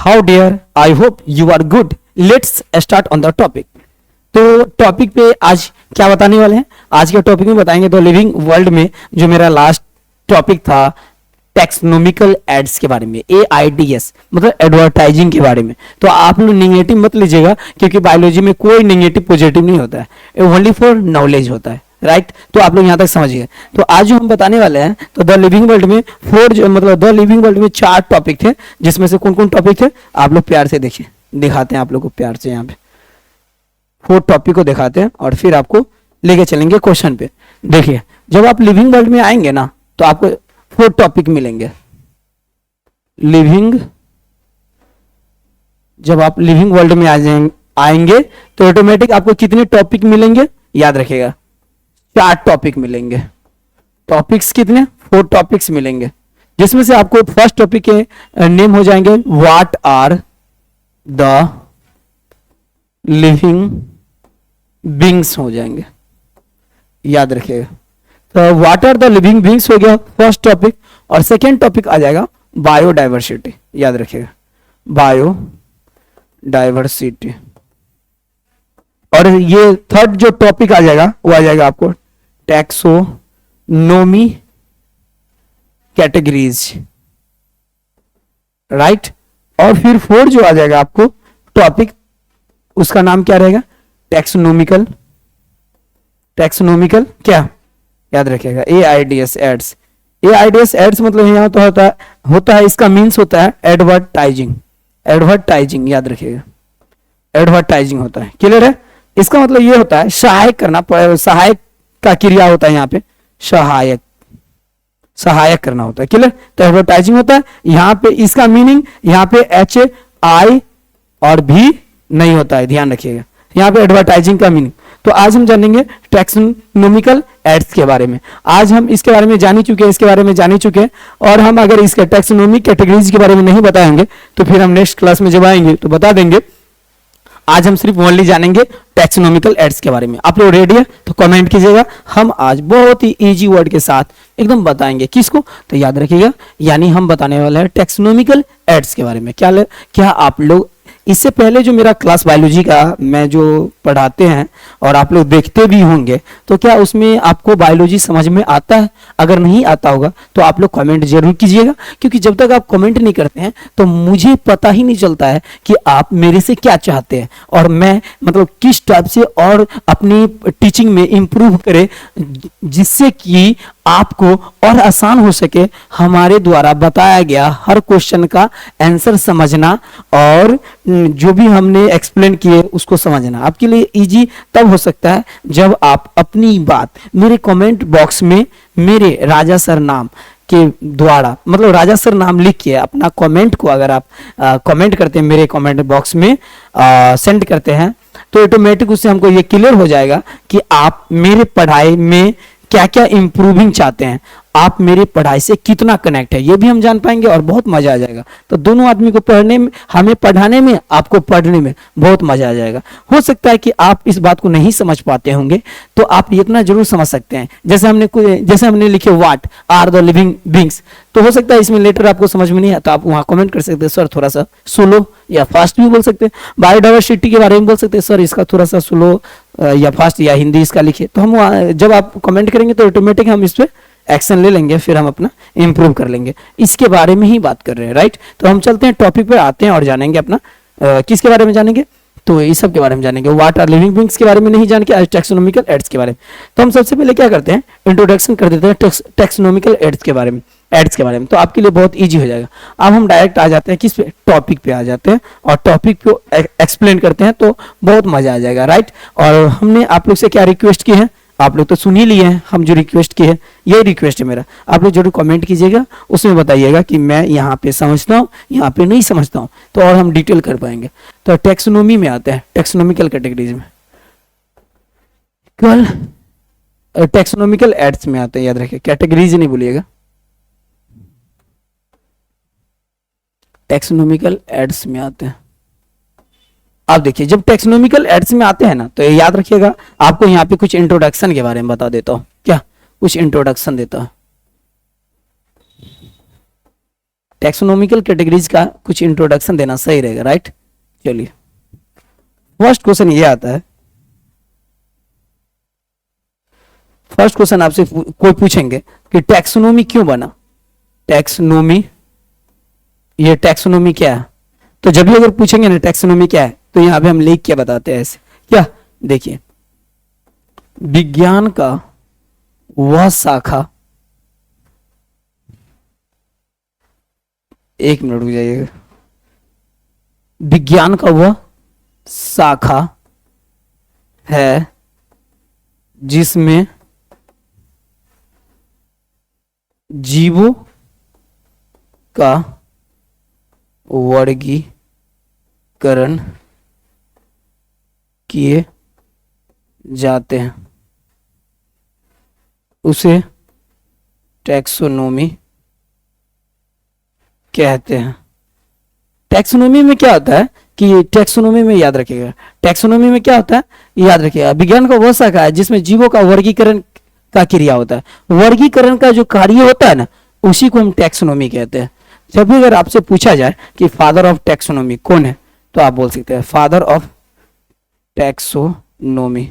How dear, I hope you are good. Let's start on the topic. तो topic पे आज क्या बताने वाले हैं? आज के टॉपिक में बताएंगे द लिविंग वर्ल्ड में जो मेरा लास्ट टॉपिक था टेक्सोनोमिकल एड्स के बारे में, AIDS मतलब एडवर्टाइजिंग के बारे में। तो आप लोग निगेटिव मत लीजिएगा क्योंकि बायोलॉजी में कोई निगेटिव पॉजिटिव नहीं होता है, ओनली फॉर नॉलेज होता है, राइट। तो आप लोग यहाँ तक समझिए। तो आज जो हम बताने वाले हैं तो द लिविंग वर्ल्ड में मतलब द लिविंग वर्ल्ड में 4 टॉपिक थे, जिसमें से कौन कौन टॉपिक थे आप लोग प्यार से देखिए, दिखाते हैं आप लोग को प्यार से। यहाँ पे 4 टॉपिक को दिखाते हैं और फिर आपको लेके चलेंगे क्वेश्चन पे। देखिए जब आप लिविंग वर्ल्ड में आएंगे ना तो आपको 4 टॉपिक मिलेंगे। जब आप लिविंग वर्ल्ड में आएंगे तो ऑटोमेटिक आपको कितने टॉपिक मिलेंगे याद रखिएगा, 4 टॉपिक मिलेंगे। टॉपिक्स कितने? 4 टॉपिक्स मिलेंगे, जिसमें से आपको फर्स्ट टॉपिक के नेम हो जाएंगे what are the living beings हो जाएंगे, याद रखिएगा। तो what are the living beings हो गया फर्स्ट टॉपिक। और सेकेंड टॉपिक आ जाएगा बायोडाइवर्सिटी, याद रखिएगा, बायोडाइवर्सिटी। और ये थर्ड जो टॉपिक आ जाएगा वो आ जाएगा आपको टैक्सोनोमी कैटेगरीज, राइट। और फिर 4 जो आ जाएगा आपको टॉपिक, उसका नाम क्या रहेगा? टैक्सोनोमिकल क्या, याद रखिएगा, AIDS एड्स। AIDS एड्स मतलब यहाँ तो होता है इसका मीन्स होता है एडवर्टाइजिंग, याद रखिएगा, एडवर्टाइजिंग होता है, क्लियर है। इसका मतलब ये होता है सहायक करना, सहायक का क्रिया होता है यहाँ पे, सहायक करना होता है, क्लियर। तो एडवर्टाइजिंग होता है यहाँ पे, इसका मीनिंग यहाँ पे HI और भी नहीं होता है, ध्यान रखिएगा, यहाँ पे एडवर्टाइजिंग का मीनिंग। तो आज हम जानेंगे टैक्सोनोमिकल एड्स के बारे में। आज हम इसके बारे में जान ही चुके हैं, और हम अगर इसके टैक्सोनोमिक कैटेगरीज के बारे में नहीं बताएंगे तो फिर हम नेक्स्ट क्लास में जब आएंगे तो बता देंगे। आज हम सिर्फ ओनली जानेंगे टैक्सोनोमिकल एड्स के बारे में। आप लोग रेडी है तो कमेंट कीजिएगा। हम आज बहुत ही इजी वर्ड के साथ एकदम बताएंगे, किसको? तो याद रखिएगा, यानी हम बताने वाले हैं टैक्सोनोमिकल एड्स के बारे में। क्या आप लोग इससे पहले जो मेरा क्लास बायोलॉजी का मैं जो पढ़ाते हैं और आप लोग देखते भी होंगे, तो क्या उसमें आपको बायोलॉजी समझ में आता है? अगर नहीं आता होगा तो आप लोग कमेंट जरूर कीजिएगा, क्योंकि जब तक आप कमेंट नहीं करते हैं तो मुझे पता ही नहीं चलता है कि आप मेरे से क्या चाहते हैं और मैं मतलब किस टाइप से और अपनी टीचिंग में इम्प्रूव करे, जिससे कि आपको और आसान हो सके हमारे द्वारा बताया गया हर क्वेश्चन का आंसर समझना, और जो भी हमने एक्सप्लेन किए उसको समझना। आपके लिए इजी तब हो सकता है जब आप अपनी बात मेरे कमेंट बॉक्स में मेरे राजा सर नाम के द्वारा, मतलब राजा सर नाम लिख के अपना कमेंट को अगर आप कमेंट करते हैं, मेरे कमेंट बॉक्स में सेंड करते हैं, तो ऑटोमेटिक उससे हमको ये क्लियर हो जाएगा कि आप मेरे पढ़ाई में क्या क्या इंप्रूविंग चाहते हैं, आप मेरी पढ़ाई से कितना कनेक्ट है, ये भी हम जान पाएंगे और बहुत मजा आ जाएगा। तो दोनों आदमी को पढ़ने में, हमें पढ़ाने में, आपको पढ़ने में बहुत मजा आ जाएगा। हो सकता है कि आप इस बात को नहीं समझ पाते होंगे, तो आप इतना जरूर समझ सकते हैं। जैसे हमने लिखे what are the living beings, तो हो सकता है इसमें लेटर आपको समझ में नहीं आता, आप वहां कमेंट कर सकते हैं सर थोड़ा सा स्लो या फास्ट भी बोल सकते हैं। बायोडाइवर्सिटी के बारे में बोल सकते हैं सर इसका थोड़ा सा स्लो या फास्ट या हिंदी इसका लिखिए। तो हम जब आप कमेंट करेंगे तो ऑटोमेटिक हम इस पे एक्शन ले लेंगे, फिर हम अपना इंप्रूव कर लेंगे। इसके बारे में ही बात कर रहे हैं, राइट। तो हम चलते हैं टॉपिक पे आते हैं और जानेंगे अपना किसके बारे में जानेंगे, तो इस सब के बारे में जानेंगे। व्हाट आर लिविंग बींग्स के बारे में नहीं जान के आज टैक्सोनोमिकल एड्स के बारे में। तो हम सबसे पहले क्या करते हैं, इंट्रोडक्शन कर देते हैं टैक्सोनोमिकल एड्स के बारे में, तो आपके लिए बहुत इजी हो जाएगा। अब हम डायरेक्ट आ जाते हैं किस पे, टॉपिक पे आ जाते हैं और टॉपिक को एक्सप्लेन करते हैं, तो बहुत मजा आ जाएगा, राइट। और हमने आप लोग से क्या रिक्वेस्ट की है, आप लोग तो सुन ही लिए हैं, हम जो रिक्वेस्ट की है यही रिक्वेस्ट है मेरा। आप लोग जरूर कमेंट कीजिएगा, उसमें बताइएगा कि मैं यहाँ पे समझता हूँ, यहाँ पे नहीं समझता हूँ, तो और हम डिटेल कर पाएंगे। तो टैक्सोनोमी में आते हैं, टैक्सोनोमिकल कैटेगरीज में, कल टैक्सोनोमिकल एड्स में आते हैं, याद रखिए कैटेगरीज नहीं भूलिएगा, टैक्सोनोमिकल एड्स में आते हैं। आप देखिए जब टैक्सोनोमिकल एड्स में आते हैं ना, तो याद रखिएगा आपको यहाँ पे कुछ इंट्रोडक्शन के बारे में बता देता हूँ, क्या कुछ इंट्रोडक्शन देता हूँ। टैक्सोनॉमिकल कैटेगरीज का कुछ इंट्रोडक्शन देना सही रहेगा, राइट। चलिए फर्स्ट क्वेश्चन ये आता है, फर्स्ट क्वेश्चन आपसे कोई पूछेंगे कि टैक्सोनॉमी क्यों बना, टैक्सोनॉमी, ये टैक्सोनॉमी क्या है। तो जब भी अगर पूछेंगे ना टैक्सोनॉमी क्या है, तो यहां पे हम लिख के बताते हैं ऐसे, क्या, देखिए, विज्ञान का वह शाखा, एक मिनट रुक जाइएगा, विज्ञान का वह शाखा है जिसमें जीवों का वर्गीकरण किए जाते हैं, उसे टैक्सोनॉमी कहते हैं। टैक्सोनॉमी में क्या होता है कि टैक्सोनॉमी में याद रखिएगा, टैक्सोनॉमी में क्या होता है याद रखिएगा, विज्ञान का वह शाखा है जिसमें जीवों का वर्गीकरण का क्रिया होता है, वर्गीकरण का जो कार्य होता है ना, उसी को हम टैक्सोनॉमी कहते हैं। जब भी अगर आपसे पूछा जाए कि फादर ऑफ टैक्सोनॉमी कौन है, तो आप बोल सकते हैं फादर ऑफ टैक्सोनॉमी।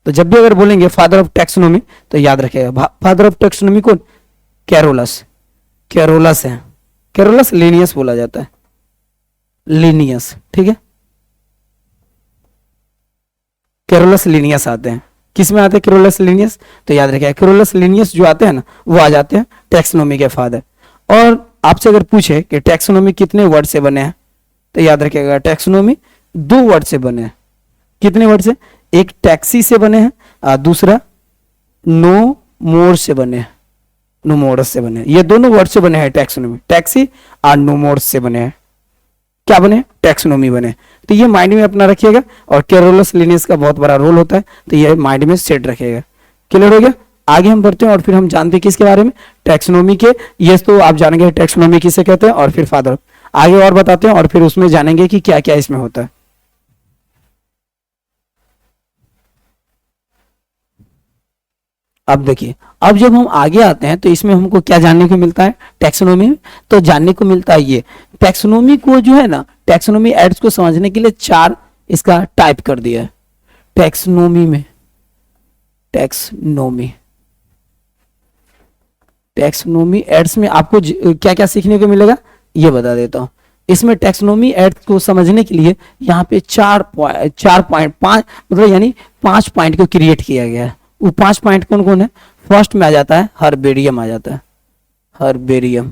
तो जब भी अगर बोलेंगे फादर ऑफ टैक्सोनॉमी तो याद रखिएगा फादर ऑफ टैक्सोनॉमी कौन, कैरोलस, कैरोलस है, कैरोलस लिनियस बोला जाता है, लिनियस, ठीक है, कैरोलस लिनियस आते हैं, किस में आते हैं कैरोलस लिनियस, तो याद रखिएगा कैरोलस लिनियस जो आते हैं ना, वो आ जाते हैं टैक्सोनॉमी के फादर। और आपसे अगर पूछे कि टैक्सोनॉमी कितने वर्ड से बने हैं, तो याद रखिएगा टैक्सोनॉमी 2 वर्ड से बने हैं। कितने वर्ड से, एक टैक्सी से बने हैं और दूसरा नो मोर से बने हैं, नोमोरस से बने हैं, ये दोनों वर्ड से बने हैं टैक्सोनॉमी, टैक्सी और नोमोरस से बने हैं, क्या बने, टैक्सोनॉमी बने। तो ये माइंड में अपना रखिएगा, और कैरोलस लिनियस का बहुत बड़ा रोल होता है, तो ये माइंड में सेट रखिएगा। क्लियर हो गया। आगे हम बढ़ते हैं और फिर हम जानते हैं किसके बारे में, टैक्सोनॉमी के, ये तो आप जानेंगे टैक्सोनॉमी किसे कहते हैं, और फिर फादर आगे और बताते हैं, और फिर उसमें जानेंगे कि क्या क्या इसमें होता है। अब देखिए, अब जब हम आगे आते हैं तो इसमें हमको क्या जानने को मिलता है टैक्सोनॉमी में, तो जानने को मिलता है ये टैक्सोनॉमी को जो है ना, टैक्सोनॉमी एड्स को समझने के लिए 4 इसका टाइप कर दिया है टैक्सोनॉमी में। टैक्सोनॉमी, टैक्सोनॉमी एड्स में आपको क्या क्या सीखने को मिलेगा ये बता देता हूं। इसमें टैक्सोनॉमी एड्स को समझने के लिए यहाँ पे 4 पॉइंट 5 मतलब यानी 5 पॉइंट को क्रिएट किया गया है। वो 5 पॉइंट कौन कौन है, फर्स्ट में आ जाता है हर्बेरियम, आ जाता है हर्बेरियम।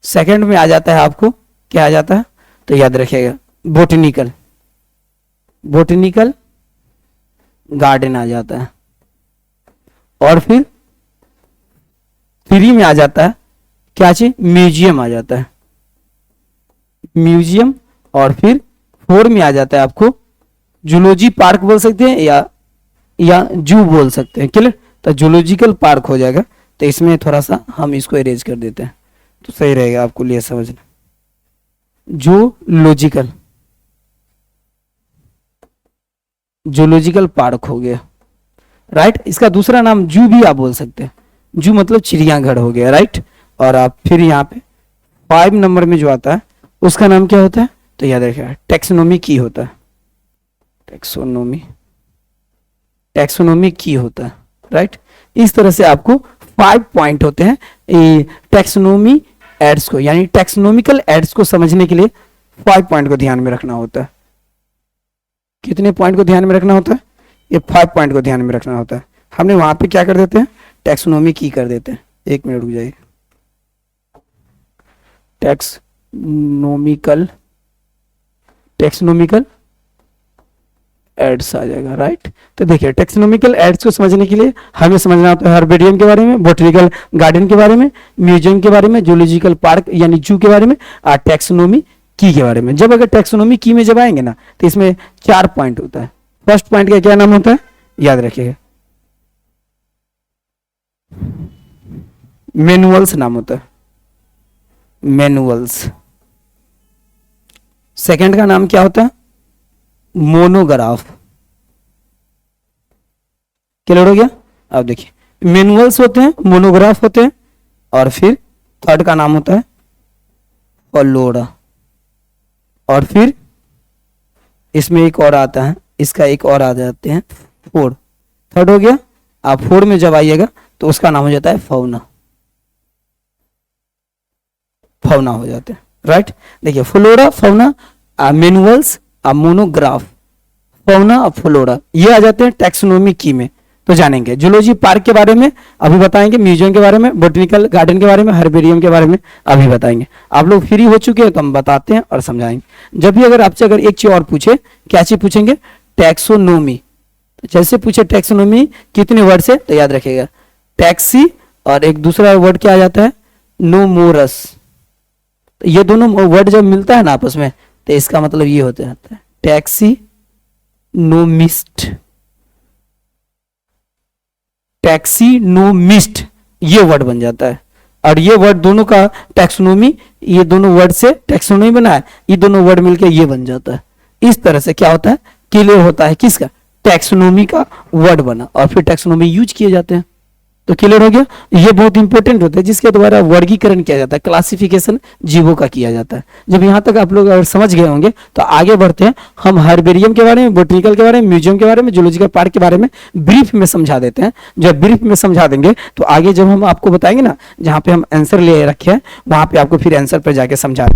सेकंड में आ जाता है आपको क्या आ जाता है, तो याद रखिएगा बोटेनिकल, बोटेनिकल गार्डन आ जाता है। और फिर 3 में आ जाता है क्या चीज, म्यूजियम आ जाता है, म्यूजियम। और फिर 4 में आ जाता है आपको जूलॉजी पार्क बोल सकते हैं या जू बोल सकते हैं। क्लियर, तो जूलॉजिकल पार्क हो जाएगा। तो इसमें थोड़ा सा हम इसको इरेज कर देते हैं तो सही रहेगा आपको लिए समझना। जूलॉजिकल, जूलॉजिकल पार्क हो गया, राइट। इसका दूसरा नाम जू भी आप बोल सकते हैं, जू मतलब चिड़ियाघर हो गया, राइट। और आप फिर यहाँ पे 5 नंबर में जो आता है उसका नाम क्या होता है, तो याद रखिएगा टैक्सोनॉमी की होता है, टैक्सोनॉमी, टैक्सोनॉमी की होता है, राइट। इस तरह से आपको 5 पॉइंट होते हैं टैक्सोनॉमी एड्स को, यानी टैक्सोनॉमिकल एड्स को समझने के लिए 5 पॉइंट को ध्यान में रखना होता है। कितने पॉइंट को ध्यान में रखना होता है, ये 5 पॉइंट को ध्यान में रखना होता है। हमने वहां पे क्या कर देते हैं, टैक्सोनॉमी की कर देते हैं। 1 मिनट रुक जाइए, टैक्सोनॉमिकल, टैक्सोनॉमिकल एड्स आ जाएगा, राइट। तो देखिए टैक्सोनॉमिकल एड्स को समझने के लिए हमें समझना होता है हर्बेरियम के बारे में, बोटेनिकल गार्डन के बारे में, म्यूजियम के बारे में, जूलॉजिकल पार्क यानी जू के बारे में, और टैक्सोनॉमी की के बारे में। जब अगर टैक्सोनॉमी की में जब आएंगे ना, तो इसमें 4 पॉइंट होता है। फर्स्ट पॉइंट का क्या नाम होता है, याद रखिएगा मैनुअल्स नाम होता है, मैनुअल्स। सेकंड का नाम क्या होता है, मोनोग्राफ। क्लियर हो गया। अब देखिए मैनुअल्स होते हैं, मोनोग्राफ होते हैं, और फिर थर्ड का नाम होता है फलोरा, और फिर इसमें एक और आता है, इसका एक और आ जाते हैं फोर। थर्ड हो गया, आप फोर में जब आइएगा तो उसका नाम हो जाता है फौना, फौना हो जाते हैं, राइट। देखिए flora, fauna, manuals, monograph, fauna और फ्लोरा, ये आ जाते हैं टैक्सोनॉमी की में। तो जानेंगे जूलॉजी पार्क के बारे में अभी बताएंगे, म्यूजियम के बारे में, बोटनिकल गार्डन के बारे में, हर्बेरियम के बारे में अभी बताएंगे। आप लोग फ्री हो चुके हैं तो हम बताते हैं और समझाएंगे। जब भी अगर आपसे अगर एक चीज और पूछे, क्या चीज पूछेंगे, टैक्सोनॉमी। जैसे पूछे टैक्सोनॉमी कितने वर्ड से, तो याद रखिएगा टैक्सी और एक दूसरा वर्ड क्या आ जाता है, नोमोरस। तो ये दोनों वर्ड जब मिलता है ना आपस में, तो इसका मतलब ये होता है टैक्सी नोमिस्ट, टैक्सीनोमिस्ट, ये वर्ड बन जाता है। और ये वर्ड दोनों का टैक्सोनॉमी, ये दोनों वर्ड से टैक्सोनॉमी बना है, ये दोनों वर्ड मिलके ये बन जाता है। इस तरह से क्या होता है, क्लियर होता है किसका, टैक्सोनॉमी का वर्ड बना, और फिर टैक्सोनॉमी यूज किए जाते हैं। तो क्लियर हो गया। ये बहुत इंपॉर्टेंट होता है, जिसके द्वारा वर्गीकरण किया जाता है, क्लासिफिकेशन जीवों का किया जाता है। जब यहाँ तक आप लोग अगर समझ गए होंगे तो आगे बढ़ते हैं, हम हर्बेरियम के बारे में, बोटनिकल के बारे में, म्यूजियम के बारे में, जूलॉजिकल पार्क के बारे में ब्रीफ में समझा देते हैं। जब ब्रीफ में समझा देंगे तो आगे जब हम आपको बताएंगे ना, जहाँ पे हम आंसर ले रखे हैं वहां पे आपको फिर आंसर पर जाके समझा